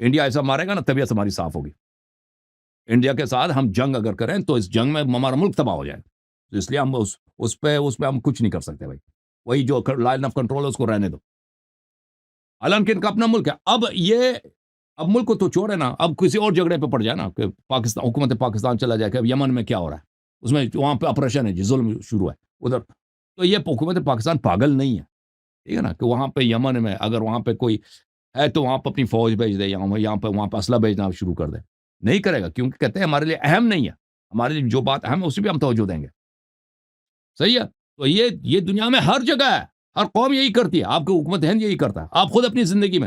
India ایسا مارے گا نا طبیعت ہماری صاف ہوگی. انڈیا کے ساتھ ہم جنگ اگر کریں تو اس جنگ میں ہمارا ملک تباہ ہو جائے گا. تو اس لیے ہم اس پہ ہم کچھ نہیں کر سکتے بھائی. وہی جو لائن آف کنٹرول ہے اس کو رہنے دو. حالانکہ ان کا اپنا ملک ہے. اب ملک کو تو چھوڑے نا, اب کسی اور جھگڑے پہ پڑ جائے نا, کہ پاکستان, حکومت پاکستان چلا جائے کہ اب یمن میں کیا ہو رہا ہے, اس میں وہاں پہ آپریشن ہے جی, ظلم شروع ہے ادھر. تو یہ حکومت پاکستان پاگل نہیں ہے, ٹھیک ہے نا, کہ وہاں پہ یمن میں اگر وہاں پہ کوئی ہے تو وہاں پہ اپنی فوج بھیج دے, یا وہاں پہ اسلحہ بھیجنا شروع کر دے. نہیں کرے گا, کیونکہ کہتے ہیں ہمارے لیے اہم نہیں ہے, ہمارے لیے جو بات اہم ہے اسی پہ ہم توجہ دیں گے. صحیح ہے. تو یہ دنیا میں ہر جگہ ہے, ہر قوم یہی کرتی ہے. آپ کی حکومت ہند یہی کرتا ہے. آپ خود اپنی زندگی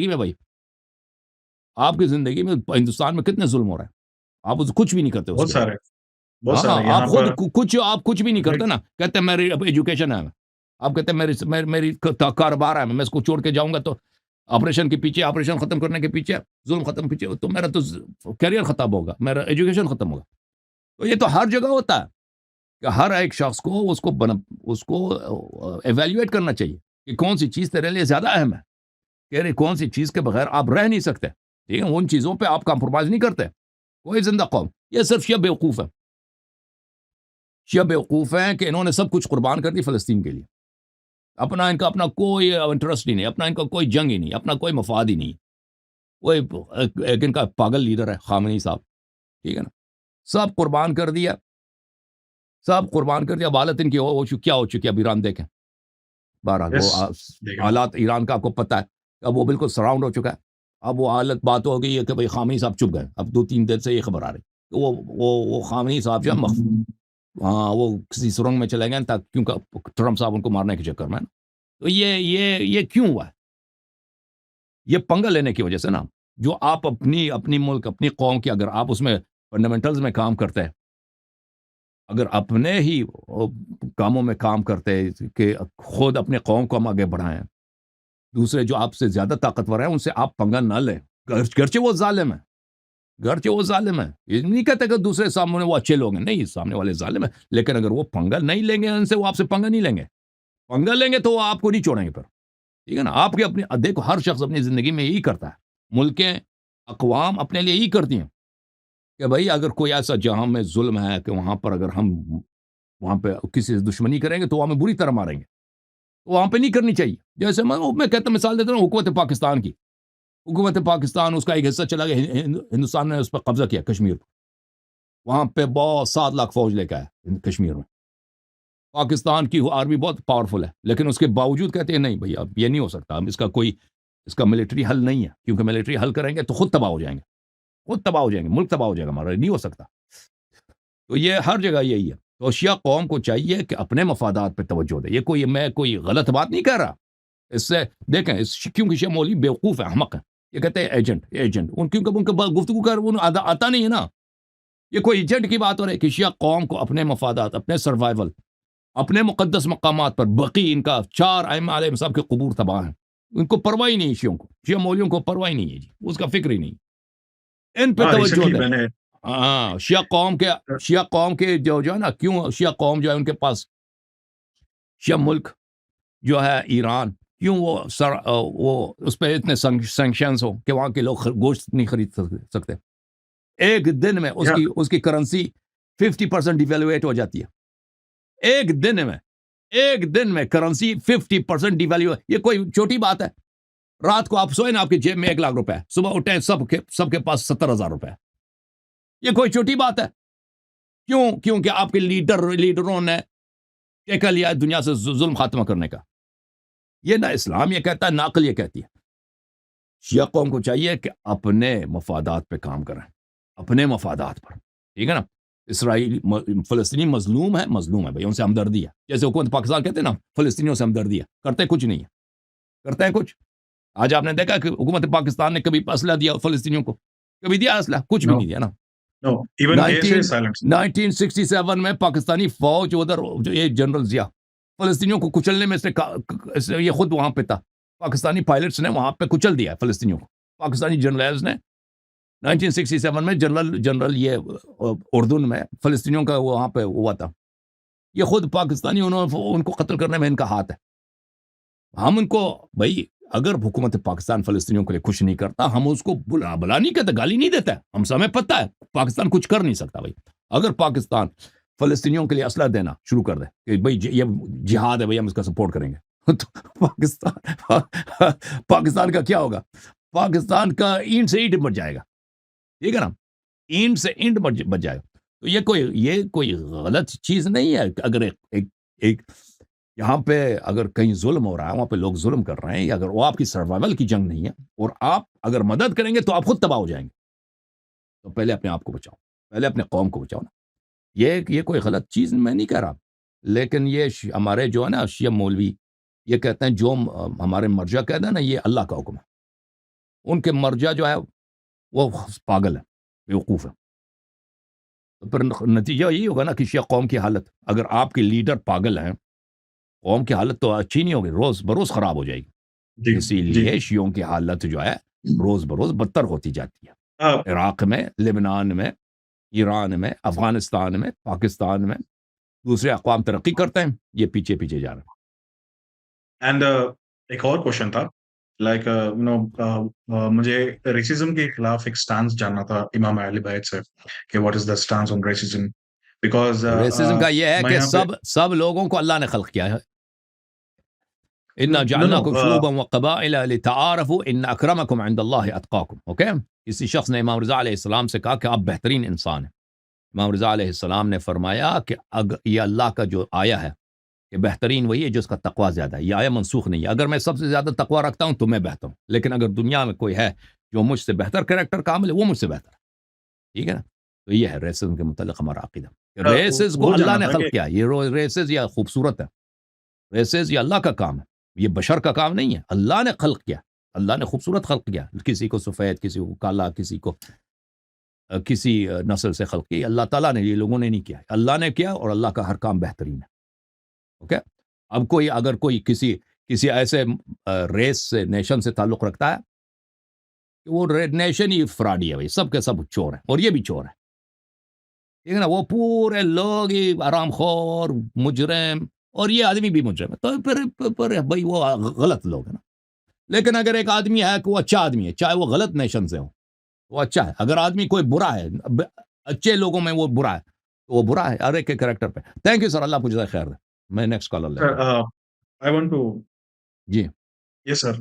میں بھائی, آپ کی زندگی میں ہندوستان میں کتنے ظلم ہو رہے ہیں, آپ کچھ بھی نہیں کرتے اس بہت کے سارے بعد. بہت ہاں, سارے آپ یہاں خود پر کچھ بھی نہیں کرتے نا. کہتے ہیں میری ایجوکیشن ہے, آپ کہتے ہیں میری کاروبار ہے, میں اس کو چھوڑ کے جاؤں گا تو آپریشن کے پیچھے, آپریشن ختم کرنے کے پیچھے, ظلم ختم پیچھے, تو میرا تو کیریئر ختم ہوگا, میرا ایجوکیشن ختم ہوگا. تو یہ تو ہر جگہ ہوتا ہے کہ ہر ایک شخص کو اس کو ایویلیویٹ کرنا چاہیے کہ کون سی چیز تیرے لیے زیادہ اہم ہے, کہ کون سی چیز کے بغیر آپ رہ نہیں سکتے. ٹھیک ہے, ان چیزوں پہ آپ کمپرومائز نہیں کرتے. کوئی زندہ قوم, یہ صرف شیعہ بیوقوف ہے. شیعہ بیوقوف ہیں کہ انہوں نے سب کچھ قربان کر دی فلسطین کے لیے. ان کا اپنا کوئی انٹرسٹ ہی نہیں, ان کا کوئی جنگ ہی نہیں, اپنا کوئی مفاد ہی نہیں. کوئی ایک ان کا پاگل لیڈر ہے خامنئی صاحب, ٹھیک ہے نا, سب قربان کر دیا. اب حالت ان کی کیا ہو چکی ہے, اب ایران دیکھیں. بہرحال یس وہ دیکھیں حالات ایران کا آپ کو پتہ ہے, اب وہ بالکل سراؤنڈ ہو چکا ہے. اب وہ بات ہو گئی ہے کہ بھائی خامنئی صاحب چپ گئے. اب 2-3 دن سے یہ خبر آ رہی کہ وہ خامنئی صاحب جو ہے ہاں, وہ کسی سرنگ میں چلے گئے کیونکہ ٹرمپ صاحب ان کو مارنے کے چکر میں. تو یہ کیوں ہوا ہے؟ یہ پنگا لینے کی وجہ سے نا, جو آپ اپنی ملک, اپنی قوم کی, اگر آپ اس میں فنڈامنٹلز میں کام کرتے ہیں, اگر اپنے ہی کاموں میں کام کرتے کہ خود اپنے قوم کو ہم آگے بڑھائیں, دوسرے جو آپ سے زیادہ طاقتور ہیں ان سے آپ پنگا نہ لیں. گرچہ وہ ظالم ہے, یہ نہیں کہتے کہ دوسرے سامنے وہ اچھے لوگ ہیں, نہیں, سامنے والے ظالم ہیں, لیکن اگر وہ پنگا نہیں لیں گے ان سے, وہ آپ سے پنگا نہیں لیں گے. پنگا لیں گے تو وہ آپ کو نہیں چھوڑیں گے پھر. ٹھیک ہے نا, آپ کے دیکھو ہر شخص اپنی زندگی میں یہی کرتا ہے. ملکیں, اقوام اپنے لیے یہی کرتی ہیں کہ بھائی اگر کوئی ایسا جہاں میں ظلم ہے کہ وہاں پر اگر ہم وہاں پہ کسی سے دشمنی کریں گے تو وہ ہمیں بری طرح ماریں گے, تو وہاں پہ نہیں کرنی چاہیے. جیسے میں کہتا مثال دیتا ہوں حکومت پاکستان کی. حکومت پاکستان اس کا ایک حصہ چلا گیا, ہندوستان نے اس پر قبضہ کیا کشمیر پر. وہاں پہ بہت 7 لاکھ فوج لے کے آیا کشمیر میں. پاکستان کی آرمی بہت پاورفل ہے, لیکن اس کے باوجود کہتے ہیں نہیں بھائی اب یہ نہیں ہو سکتا, اس کا ملٹری حل نہیں ہے, کیونکہ ملٹری حل کریں گے تو خود تباہ ہو جائیں گے, ملک تباہ ہو جائے گا ہمارا, نہیں ہو سکتا. تو یہ ہر جگہ یہی ہے. تو شیعہ قوم کو چاہیے کہ اپنے مفادات پہ توجہ دے. میں کوئی غلط بات نہیں کہہ رہا. اس سے دیکھیں, کیونکہ شیعہ مولوی بیوقوف ہے, احمق ہے. یہ کہتے ہیں ایجنٹ کیونکہ ان کے گفتگو کر آتا نہیں ہے نا. یہ کوئی ایجنٹ کی بات ہو رہی ہے کہ شیعہ قوم کو اپنے مفادات, اپنے سروائیول, اپنے مقدس مقامات پر بقی ان کا 4 ائمہ علیہ السلام کے قبور تباہ ہیں. ان کو پرواہ ہی نہیں, شیعہ مولویوں کو پرواہ ہی نہیں ہے جی, اس کا فکر ہی نہیں. ان پہ توجہ ریسنٹلی دیں. میں نے ہاں, شیعہ قوم کے جو ہے نا, کیوں شیعہ قوم جو ہے ان کے پاس شیعہ ملک جو ہے ایران, کیوں وہ اس پہ اتنے سینکشنز ہو کہ وہاں کے لوگ گوشت نہیں خرید سکتے. ایک دن میں اس کی کرنسی 50% ڈیویلویٹ ہو جاتی ہے. ایک دن میں کرنسی 50% ڈیویلو. یہ کوئی چھوٹی بات ہے. رات کو آپ سوئے نا, آپ کی جیب میں 1 لاکھ روپے, صبح اٹھیں سب کے پاس 70,000 روپے. یہ کوئی چھوٹی بات ہے. کیونکہ آپ کے لیڈروں نے ٹیکہ لیا دنیا سے ظلم خاتمہ کرنے کا. یہ نہ اسلام یہ کہتا ہے, نہ عقل یہ کہتی ہے. شیعہ قوم کو چاہیے کہ اپنے مفادات پہ کام کریں, اپنے مفادات پر. ٹھیک ہے نا, فلسطینی مظلوم ہے بھائی, ان سے ہمدردی ہے. جیسے حکومت پاکستان کہتے ہیں نا فلسطینیوں سے ہمدردی ہے, کرتے کچھ نہیں ہے. کرتے ہیں کچھ؟ آج آپ نے دیکھا کہ حکومت پاکستان نے کبھی اسلحہ دیا فلسطینیوں کو؟ کبھی دیا اسلحہ؟ کچھ بھی نہیں دیا نا. 1967 میں پاکستانی فوج ادھر یہ جنرل ضیاء فلسطینیوں کو کچلنے میں یہ خود وہاں پہ تھا. پاکستانی پائلٹس نے وہاں پہ کچل دیا فلسطینیوں کو. پاکستانی جنرلز نے 1967 میں جنرل یہ اردن میں فلسطینیوں کا وہاں پہ ہوا تھا. یہ خود پاکستانی ان کو قتل کرنے میں ان کا ہاتھ ہے. ہم ان کو بھائی اگر حکومت پاکستان فلسطینیوں کے لیے کچھ نہیں کرتا ہم اس کو بلا نہیں کہتے, گالی نہیں دیتا, ہم سمیں پتہ ہے پاکستان کچھ کر نہیں سکتا بھائی. اگر پاکستان فلسطینیوں کے لیے اسلحہ دینا شروع کر دے کہ بھائی یہ جہاد ہے بھائی ہم اس کا سپورٹ کریں گے تو پاکستان کا کیا ہوگا؟ پاکستان کا اینٹ سے اینٹ بچ جائے گا, ٹھیک ہے نا, اینٹ سے اینٹ بچ جائے گا. تو یہ کوئی غلط چیز نہیں ہے. اگر ایک یہاں پہ اگر کہیں ظلم ہو رہا ہے, وہاں پہ لوگ ظلم کر رہے ہیں, اگر وہ آپ کی سروائیول کی جنگ نہیں ہے اور آپ اگر مدد کریں گے تو آپ خود تباہ ہو جائیں گے. تو پہلے اپنے آپ کو بچاؤ, پہلے اپنے قوم کو بچاؤ نا. یہ کوئی غلط چیز میں نہیں کہہ رہا, لیکن یہ ہمارے جو ہے نا شیعہ مولوی یہ کہتے ہیں جو ہمارے مرجع کہتے ہیں نا یہ اللہ کا حکم ہے. ان کے مرجع جو ہے وہ پاگل ہے, بیوقوف ہے. تو پھر نتیجہ یہی ہوگا نا کہ شیعہ قوم کی حالت, اگر آپ کے لیڈر پاگل ہیں قوم کی حالت تو اچھی نہیں ہوگی, روز بروز خراب ہو جائے گی. جی اسی جی لیے شیعوں کی حالت جو ہے روز بروز بدتر ہوتی جاتی ہے. عراق میں, لبنان میں, ایران میں, افغانستان میں, پاکستان میں دوسرے اقوام ترقی کرتے ہیں, یہ پیچھے پیچھے جا رہے ہیں. اینڈ ایک اور کوشچن تھا, لائک مجھے ریسزم کے خلاف ایک سٹانس جاننا تھا امام اہل بیت سے کہ what is the stance on racism, because racism کا یہ ہے میں کہ یہاں پہ سب لوگوں کو اللہ نے خلق کیا ہے. اِنَّا نو نو جَعَلْنَاكُمْ شُعُوبًا وَقَبَائِلَ لِتَعَارَفُوا إِنَّ أَكْرَمَكُمْ عِندَ اللَّهِ أَتْقَاكُمْ. اوکے, کسی شخص نے امام رضا علیہ السلام سے کہا کہ آپ بہترین انسان ہیں. امام رضا علیہ السلام نے فرمایا کہ یہ اللہ کا جو آیا ہے کہ بہترین وہی ہے جو اس کا تقوی زیادہ ہے. یہ آیا منسوخ نہیں ہے. اگر میں سب سے زیادہ تقوی رکھتا ہوں تو میں بہتر ہوں, لیکن اگر دنیا میں کوئی ہے جو مجھ سے بہتر کریکٹر کا عامل ہے وہ مجھ سے بہتر ہے. ٹھیک ہے نا. تو یہ ہے ریسز کے متعلق ہمارا عقیدہ. ریسز کو وہ اللہ جاننا نے تھا کہ خلق کیا. یہ ریسز یہ خوبصورت ہے, ریسز یہ اللہ کا کام ہے, یہ بشر کا کام نہیں ہے. اللہ نے خلق کیا, اللہ نے خوبصورت خلق کیا. کسی کو سفید, کسی کو کالا, کسی کو کسی نسل سے خلق کی. اللہ تعالیٰ نے, یہ لوگوں نے نہیں کیا, اللہ نے کیا, اور اللہ کا ہر کام بہترین ہے. اوکے. اب اگر کوئی کسی ایسے ریس سے, نیشن سے تعلق رکھتا ہے کہ وہ نیشن ہی فراڈی ہے بھائی, سب کے سب چور ہیں, اور یہ بھی چور ہے, ٹھیک ہے نا, وہ پورے لوگ ہی آرام خور, مجرم, اور یہ آدمی بھی مجرم ہے, تو پھر بھائی وہ غلط لوگ ہیں نا. لیکن اگر ایک آدمی ہے کہ وہ اچھا آدمی ہے, چاہے وہ غلط نیشن سے ہو, وہ اچھا ہے. اگر آدمی کوئی برا ہے, اچھے لوگوں میں وہ برا ہے, تو وہ برا ہے ہر ایک کے کریکٹر پہ. تھینک یو سر, اللہ آپ کو جزائے خیر دے. میں نیکسٹ کالر لیتا ہوں. آئی وانٹ ٹو, جی یس سر,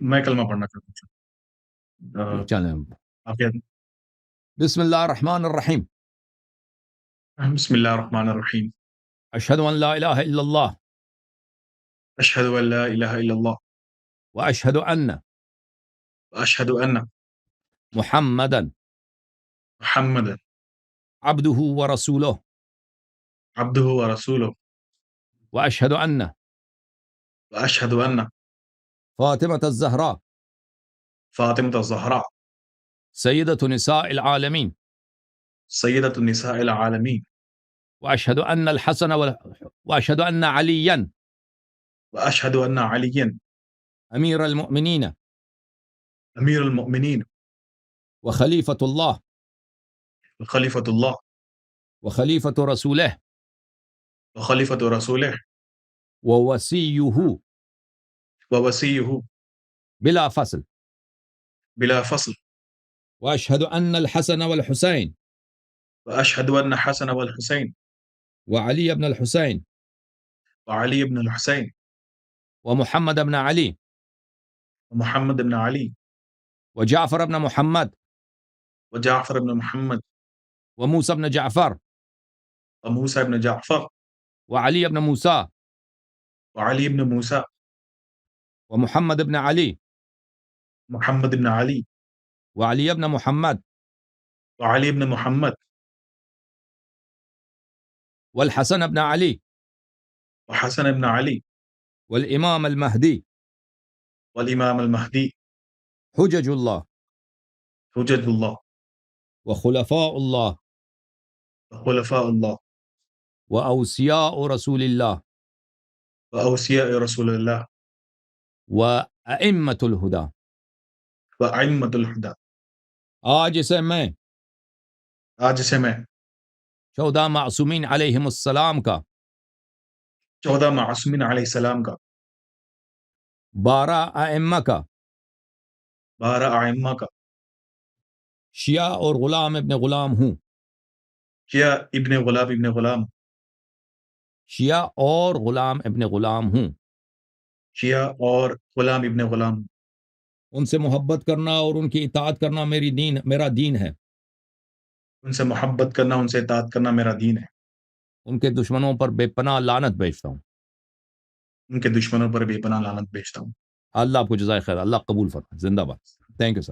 میں کلمہ پڑھنا چاہتا ہوں. چلیں. آپ کیا, بسم اللہ الرحمن الرحیم. بسم اللہ الرحمن الرحیم. اشہد ان لا الہ الا اللہ اشہد ان لا الہ الا اللہ واشہد ان واشہد ان محمدا محمد عبدہ ورسولہ عبدہ ورسولہ واشہد ان واشہد ان فاطمة الزہراء فاطمۃ الزہراء سیدۃ نساء العالمین سیدۃ النساء العالمین واشہد ان الحسن واشہد ان علیا واشہد ان علی امیر المؤمنین امیر المؤمنین وخلیفۃ اللہ خلیفۃ اللہ وخلیفۃ رسولہ وخلیفۃ رسولہ ووسیہ ووسیہ بلا فصل. بلا فصل. واشہد ان الحسن والحسین واشہد ان حسن والحسین وعلی بن الحسین وعلی بن الحسین ومحمد بن علی ومحمد بن علی وجعفر بن محمد وجعفر بن محمد وموسى بن جعفر وموسى بن جعفر وعلي بن موسى وعلی بن موسى ومحمد بن علي محمد بن علی وعلي بن محمد وعلی بن محمد والحسن بن علي وحسن بن علی والإمام المهدي والامام المہدی حجج الله حجت اللہ وخلفاء الله خلفاء اللہ وأوصياء رسول الله واوصیاء رسول اللہ وأئمة الهدى. وائمۃ الہدی. آج سے میں آج سے میں 14 معصومین علیہم السلام کا 14 معصومین علیہ السلام کا 12 ائمہ کا، 12 ائمہ کا، شیعہ اور غلام ابن غلام ہوں، شیعہ ابن غلام، شیعہ اور غلام ابن غلام ہوں، شیعہ اور غلام ابن غلام، ان سے محبت کرنا اور ان کی اطاعت کرنا میرا دین ہے، ان سے محبت کرنا، ان سے اطاعت کرنا میرا دین ہے، ان کے دشمنوں پر بے پناہ لعنت بھیجتا ہوں۔ ان کے دشمنوں پر بے پناہ لعنت بھیجتا ہوں۔ اللہ آپ کو جزائے خیر، اللہ قبول فرمائے، زندہ باد، تھینک یو سر۔